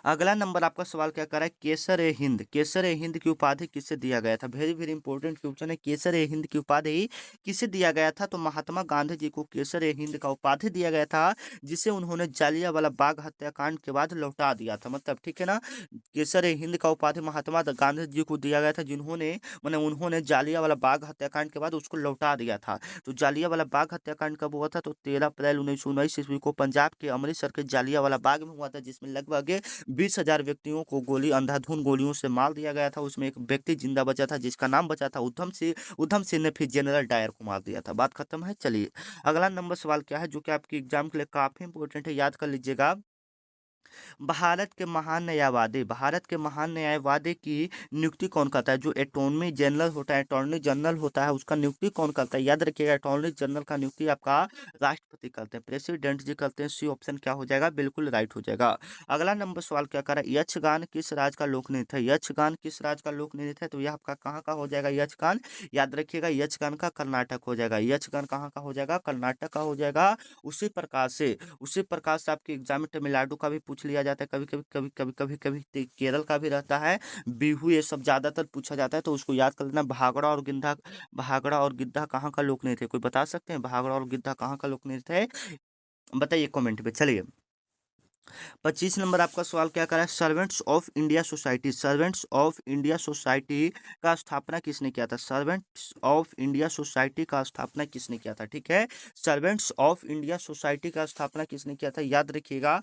S1: अगला नंबर आपका सवाल क्या कर रहा है, केसर ए हिंद। केसर ए हिंद की उपाधि किससे दिया गया था, वेरी वेरी इंपॉर्टेंट क्वेश्चन है। केसर ए हिंद की उपाधि किसे दिया गया था, तो महात्मा गांधी जी को केसर ए हिंद का उपाधि दिया गया था, जिसे उन्होंने जालियांवाला बाग हत्याकांड के बाद लौटा दिया था, मतलब, ठीक है ना। केसर ए हिंद का उपाधि महात्मा गांधी जी को दिया गया था, जिन्होंने मैंने उन्होंने जालियांवाला बाग हत्याकांड के बाद उसको लौटा दिया था। तो जालियांवाला बाग हत्याकांड कब हुआ था, तो 13 अप्रैल 1919 ईस्वी को पंजाब के अमृतसर के जालियांवाला बाग में हुआ था, जिसमें लगभग 20,000 व्यक्तियों को अंधाधुंध गोलियों से मार दिया गया था। उसमें एक व्यक्ति जिंदा बचा था, जिसका नाम बचा था उधम सिंह। उधम सिंह ने फिर जनरल डायर को मार दिया था। बात खत्म है। चलिए अगला नंबर सवाल क्या है, जो कि आपकी एग्जाम के लिए काफी इंपॉर्टेंट है, याद कर लीजिएगा। भारत के महान न्यायवादी की नियुक्ति कौन करता है? जो अटॉर्नी जनरल होता है, अटॉर्नी जनरल होता है, उसका नियुक्ति कौन करता है? याद रखिएगा, अटॉर्नी जनरल का नियुक्ति आपका राष्ट्रपति करते हैं, प्रेसिडेंट जी करते हैं। सी ऑप्शन क्या हो जाएगा? बिल्कुल राइट हो जाएगा। अगला नंबर सवाल क्या कर रहा है? यक्षगान किस राज्य का लोक नृत्य है? यक्षगान किस राज्य का लोक नृत्य है? तो यह आपका कहाँ का हो जाएगा? यक्षगान, याद रखिएगा, यक्षगान का कर्नाटक हो जाएगा। यक्षगान कहाँ का हो जाएगा? कर्नाटक का हो जाएगा। उसी प्रकार से आपके एग्जाम में तमिलनाडु का भी पूछ लिया जाता है, कभी कभी केरल का भी रहता है, बिहू, ये सब ज्यादातर पूछा जाता है, तो उसको याद कर लेना। भागड़ा और गिद्धा कहाँ का लोक नृत्य है? कोई बता सकते हैं भागड़ा और गिद्धा कहाँ का लोक नृत्य है? बताइए कमेंट पे। चलिए, 25 नंबर आपका सवाल क्या करा है? सर्वेंट्स ऑफ इंडिया सोसाइटी का स्थापना किसने किया था? सर्वेंट्स ऑफ इंडिया सोसाइटी का स्थापना किसने किया था? ठीक है, सर्वेंट्स ऑफ इंडिया सोसाइटी का स्थापना किसने किया था? याद रखिएगा,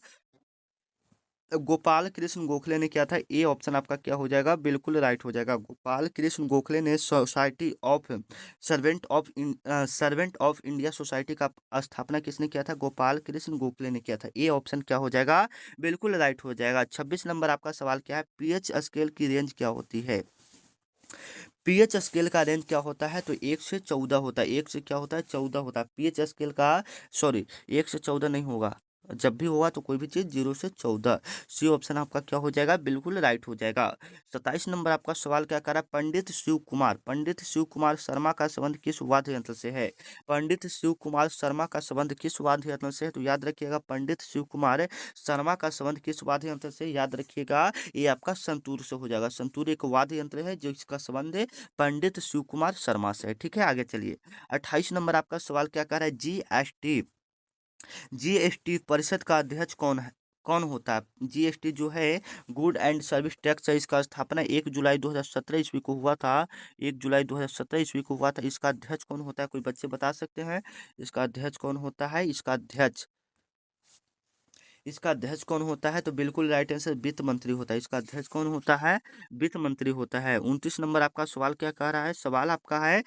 S1: गोपाल कृष्ण गोखले ने किया था। ए ऑप्शन आपका क्या हो जाएगा? बिल्कुल राइट हो जाएगा। गोपाल कृष्ण गोखले ने society of servant of India society का स्थापना किसने किया था? गोपाल कृष्ण गोखले ने किया था। ए ऑप्शन क्या हो जाएगा? बिल्कुल राइट हो जाएगा। 26 नंबर आपका सवाल क्या है? पीएच स्केल की रेंज क्या होती है? पीएच स्केल का रेंज क्या होता है? तो 1 से 14 होता है। 1 से क्या होता है? 14 होता है पीएच स्केल का। सॉरी, 1 से 14 नहीं होगा, जब भी होगा तो कोई भी चीज 0 से 14। सी ऑप्शन आपका क्या हो जाएगा? बिल्कुल राइट हो जाएगा। 27 नंबर आपका सवाल क्या कर रहा है? पंडित शिव कुमार शर्मा का संबंध किस वाद्य यंत्र से है? पंडित शिव कुमार शर्मा का संबंध किस वाद्य यंत्र से है? तो याद रखिएगा, पंडित शिव कुमार शर्मा का संबंध किस वाद्य यंत्र से? याद रखिएगा, ये आपका संतूर से हो जाएगा। संतूर एक वाद्य यंत्र है जिसका संबंध पंडित शिव कुमार शर्मा से है। ठीक है, आगे चलिए। 28 नंबर आपका सवाल क्या कह रहा है? जीएसटी परिषद का अध्यक्ष कौन होता है? जीएसटी जो है, गुड एंड सर्विस टैक्स है, इसका स्थापना 1 जुलाई 2017 ईस्वी को हुआ था। 1 जुलाई 2017 ईस्वी को हुआ था। इसका अध्यक्ष कौन होता है? कोई बच्चे बता सकते हैं इसका अध्यक्ष कौन होता है? इसका अध्यक्ष कौन होता है? तो बिल्कुल राइट आंसर, वित्त मंत्री होता है। इसका अध्यक्ष कौन होता है? वित्त मंत्री होता है। 29 नंबर आपका सवाल क्या कह रहा है? सवाल आपका है,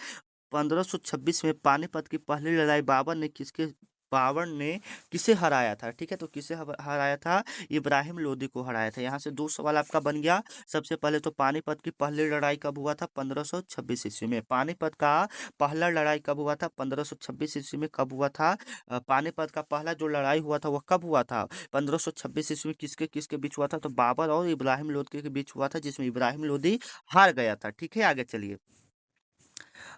S1: 1526 में पानीपत की पहली लड़ाई बाबर ने किसे हराया था? ठीक है, तो किसे हराया था? इब्राहिम लोदी को हराया था। यहाँ से दो सवाल आपका बन गया। सबसे पहले तो पानीपत की पहली लड़ाई कब हुआ था? 1526 ईस्वी में। पानीपत का पहला लड़ाई कब हुआ था? 1526 ईस्वी में। कब हुआ था? पानीपत का पहला जो लड़ाई हुआ था वह कब हुआ था? 1526 ईस्वी में। किसके किसके बीच हुआ था? तो बाबर और इब्राहिम लोदी के बीच हुआ था, जिसमें इब्राहिम लोदी हार गया था। ठीक है, आगे चलिए।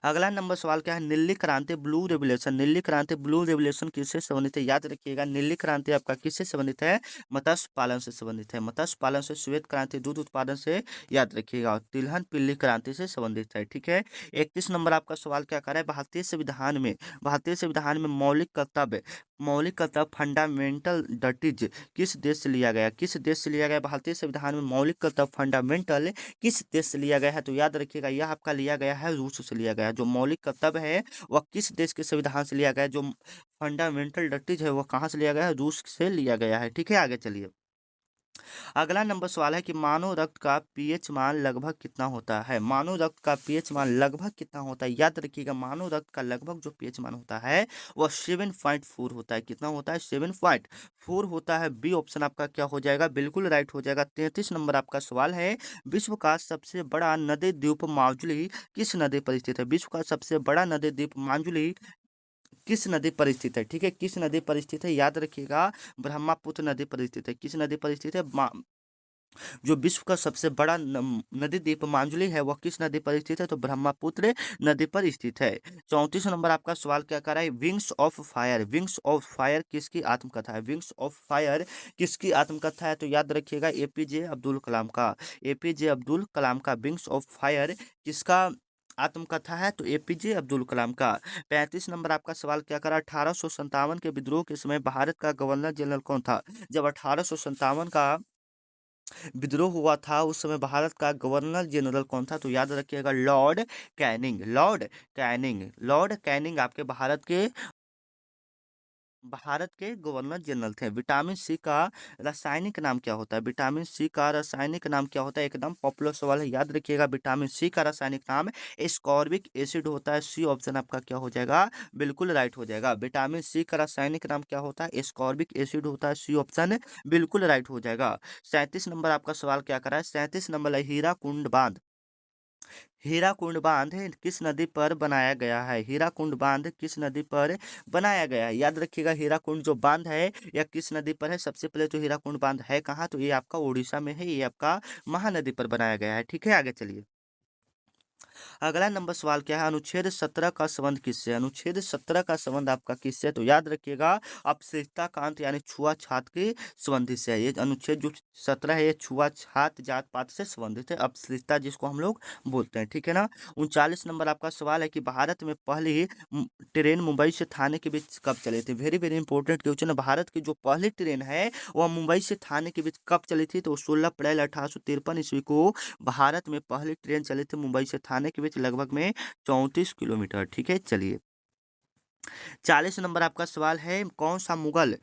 S1: अगला नंबर सवाल क्या है? नीली क्रांति ब्लू रेवोल्यूशन किससे संबंधित है? याद रखिएगा, नीली क्रांति आपका किससे संबंधित है? मत्स्य पालन से संबंधित है। मत्स्य पालन से। श्वेत क्रांति दूध उत्पादन से। याद रखिएगा, और तिलहन पीली क्रांति से संबंधित है। ठीक है, 31 नंबर आपका सवाल क्या कर रहा है? भारतीय संविधान में मौलिक कर्तव्य फंडामेंटल डटीज किस देश से लिया गया? किस देश से लिया गया? भारतीय संविधान में मौलिक कर्तव्य फंडामेंटल किस देश से लिया गया है? तो याद रखिएगा, यह आपका लिया गया है रूस से लिया गया है। जो मौलिक कर्तव्य है वह किस देश के संविधान से लिया गया है? जो फंडामेंटल डटीज है वह कहाँ से लिया गया है? रूस से लिया गया है। ठीक है, आगे चलिए। अगला नंबर सवाल है कि मानव रक्त का पीएच मान लगभग कितना होता है? मानव रक्त का पीएच मान लगभग कितना होता है? याद रखिएगा, मानव रक्त का लगभग जो पीएच मान होता है वह 7.4 होता है। कितना होता है? 7.4 होता है। बी ऑप्शन आपका क्या हो जाएगा? बिल्कुल राइट हो जाएगा। 33 नंबर आपका सवाल है, विश्व का सबसे बड़ा नदी द्वीप माजुली किस नदी पर स्थित है? विश्व का सबसे बड़ा नदी द्वीप माजुली किस नदी पर स्थित है? ठीक है, किस नदी पर स्थित है? याद रखिएगा, ब्रह्मपुत्र नदी पर स्थित है। किस नदी पर स्थित है? जो विश्व का सबसे बड़ा नदी द्वीप मांजुली है वह किस नदी पर स्थित है? तो ब्रह्मपुत्र नदी पर स्थित है। 34 नंबर आपका सवाल क्या कर रहा है? विंग्स ऑफ फायर किसकी आत्मकथा है? विंग्स ऑफ फायर किसकी आत्मकथा है? तो याद रखिएगा, एपीजे अब्दुल कलाम का। एपीजे अब्दुल कलाम का विंग्स ऑफ फायर किसका आत्मकथा है? तो एपीजे अब्दुल कलाम का। 35 नंबर आपका सवाल क्या करा? 1857 के विद्रोह के समय भारत का गवर्नर जनरल कौन था? जब 1857 का विद्रोह हुआ था उस समय भारत का गवर्नर जनरल कौन था? तो याद रखिएगा, लॉर्ड कैनिंग आपके भारत के भारत के गवर्नर जनरल थे। विटामिन सी का रासायनिक नाम क्या होता है? विटामिन सी का रासायनिक नाम क्या होता है? एकदम पॉपुलर सवाल है, याद रखिएगा। विटामिन सी का रासायनिक नाम एस्कॉर्बिक एसिड होता है। सी ऑप्शन आपका क्या हो जाएगा? बिल्कुल राइट हो जाएगा। विटामिन सी का रासायनिक नाम क्या होता है? एस्कॉर्बिक एसिड होता है। सी ऑप्शन बिल्कुल राइट हो जाएगा। 37 नंबर आपका सवाल क्या करा है? 37 नंबर है हीराकुंड बांध। हीराकुंड बांध किस नदी पर बनाया गया है? हीराकुंड बांध किस नदी पर बनाया गया है? याद रखिएगा, हीराकुंड जो बांध है यह किस नदी पर है? सबसे पहले तो हीराकुंड बांध है कहाँ? तो ये आपका उड़ीसा में है, ये आपका महानदी पर बनाया गया है। ठीक है, आगे चलिए। अगला नंबर सवाल क्या है? अनुच्छेद 17 का संबंध किससे? अनुच्छेद 17 का संबंध आपका किससे? तो याद रखिएगा, अपशिष्टता कांत यानी छुआछात के संबंधित से है। ये अनुच्छेद जो 17 है ये छुआछात जात पात से संबंधित है, अपशिष्टता जिसको हम लोग बोलते हैं। ठीक है ना। 39 नंबर आपका सवाल है कि भारत में पहली ट्रेन मुंबई से थाने के बीच कब चली थी? वेरी वेरी इंपॉर्टेंट क्वेश्चन है। भारत की जो पहली ट्रेन है वह मुंबई से थाने के बीच कब चली थी? तो 16 अप्रैल 1853 को भारत में पहली ट्रेन चली थी मुंबई से थाने के बीच, लगभग में 34 किलोमीटर। ठीक है, चलिए। 40 नंबर आपका सवाल है, कौन सा मुगल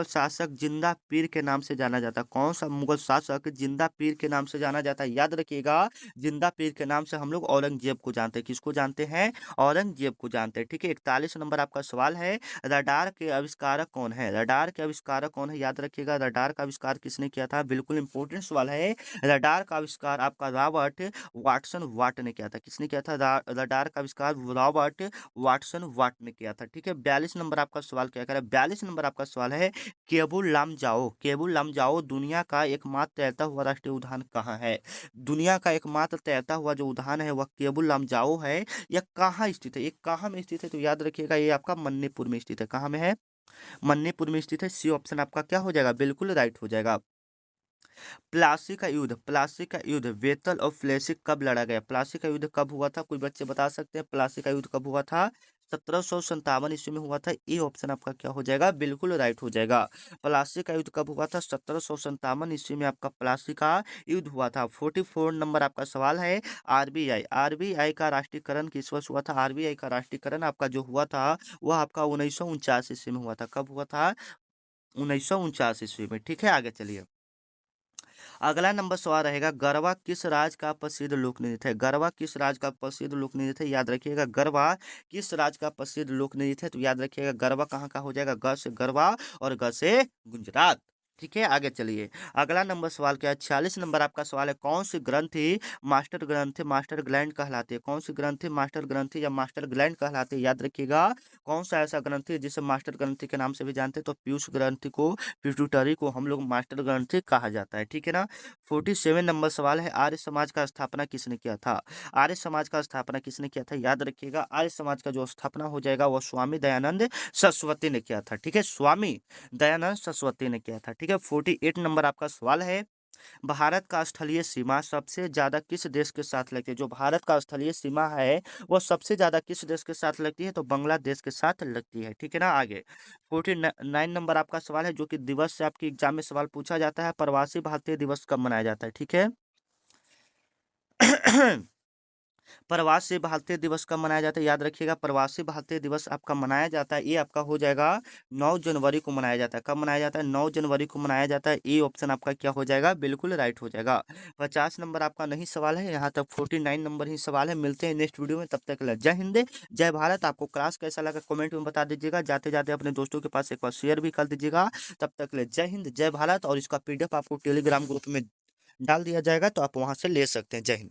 S1: शासक जिंदा पीर के नाम से जाना जाता है? कौन सा मुगल शासक जिंदा पीर के नाम से जाना जाता है? याद रखिएगा, जिंदा पीर के नाम से हम लोग औरंगजेब को जानते हैं। किसको जानते हैं? औरंगजेब को जानते हैं। ठीक है, 41 नंबर आपका सवाल है, रडार के आविष्कारक कौन है? रडार के आविष्कारक कौन है? याद रखिएगा, रडार का आविष्कार किसने किया था? बिल्कुल इंपॉर्टेंट सवाल है। रडार का आविष्कार आपका रॉबर्ट वाटसन वाट ने किया था। किसने किया था? रडार का आविष्कार रॉबर्ट वाटसन वाट ने किया था। ठीक है, 42 नंबर आपका सवाल क्या करें? 42 नंबर आपका सवाल है, केबुल लामजाओ दुनिया का एकमात्र तैरता हुआ राष्ट्रीय उद्यान कहाँ है? दुनिया का एकमात्र तैरता हुआ जो उद्यान है वह केबुल लामजाओ है। यह कहाँ स्थित है? ये कहाँ में स्थित है? तो याद रखिएगा, ये आपका मन्नीपुर में स्थित है। कहाँ में है? मन्नीपुर में स्थित है। सी ऑप्शन आपका क्या हो जाएगा? बिल्कुल राइट हो जाएगा। प्लासी का युद्ध बेतल और प्लेसी कब लड़ा गया? प्लासी का युद्ध कब हुआ था? कोई बच्चे बता सकते हैं प्लासी का युद्ध कब हुआ था? 1757 ईस्वी में हुआ था। ये ऑप्शन आपका क्या हो जाएगा? बिल्कुल राइट हो जाएगा। प्लासी का युद्ध कब हुआ था? 1757 ईस्वी में आपका प्लासी का युद्ध हुआ था। 44 नंबर आपका सवाल है, आरबीआई का राष्ट्रीयकरण किस वर्ष हुआ था? आरबीआई का राष्ट्रीयकरण आपका जो हुआ था वह आपका 1949 ईस्वी में हुआ था। कब हुआ था? 1949 ईस्वी में। ठीक है, आगे चलिए। अगला नंबर सवाल रहेगा, गरबा किस राज्य का प्रसिद्ध लोक नृत्य है? गरबा किस राज्य का प्रसिद्ध लोक नृत्य है? याद रखिएगा, गरबा किस राज्य का प्रसिद्ध लोक नृत्य है? तो याद रखिएगा, गरबा कहाँ का हो जाएगा? ग से गरबा और ग से गुजरात। ठीक है, आगे चलिए। अगला नंबर सवाल क्या है? 46 नंबर आपका सवाल है, कौन सी ग्रंथि मास्टर ग्लैंड कहलाती है? कौन सी ग्रंथि मास्टर ग्रंथि या मास्टर ग्लैंड कहलाती है? याद रखिएगा, कौन सा ऐसा ग्रंथि है जिसे मास्टर ग्रंथि के नाम से भी जानते हैं? तो पीयूष ग्रंथि को, पिट्यूटरी को हम लोग मास्टर ग्रंथि कहा जाता है। ठीक है ना। 47 नंबर सवाल है, आर्य समाज का स्थापना किसने किया था? आर्य समाज का स्थापना किसने किया था? याद रखिएगा, आर्य समाज का जो स्थापना हो जाएगा वह स्वामी दयानंद सरस्वती ने किया था। ठीक है, स्वामी दयानंद सरस्वती ने किया था। ठीक है, 48 नंबर आपका सवाल है, भारत का स्थलीय सीमा सबसे ज्यादा किस देश के साथ लगती है? जो भारत का स्थलीय सीमा है वह सबसे ज्यादा किस देश के साथ लगती है? तो बांग्लादेश के साथ लगती है। ठीक है ना। आगे 49 नंबर आपका सवाल है, जो कि दिवस से आपके एग्जाम में सवाल पूछा जाता है, प्रवासी भारतीय दिवस कब मनाया जाता है? ठीक है। प्रवासी भारतीय दिवस कब मनाया जाता है? याद रखिएगा, प्रवासी भारतीय दिवस आपका मनाया जाता है, ये आपका हो जाएगा 9 जनवरी को मनाया जाता है। कब मनाया जाता है? 9 जनवरी को मनाया जाता है। ये ऑप्शन आपका क्या हो जाएगा? बिल्कुल राइट हो जाएगा। 50 नंबर आपका नहीं सवाल है, यहाँ तक 49 नंबर ही सवाल है। मिलते हैं नेक्स्ट वीडियो में, तब तक के लिए जय हिंद जय भारत। आपको क्लास कैसा लगा कमेंट में बता दीजिएगा, जाते जाते अपने दोस्तों के पास एक बार शेयर भी कर दीजिएगा। तब तक के लिए जय हिंद जय भारत। और इसका पीडीएफ आपको टेलीग्राम ग्रुप में डाल दिया जाएगा, तो आप वहां से ले सकते हैं। जय हिंद।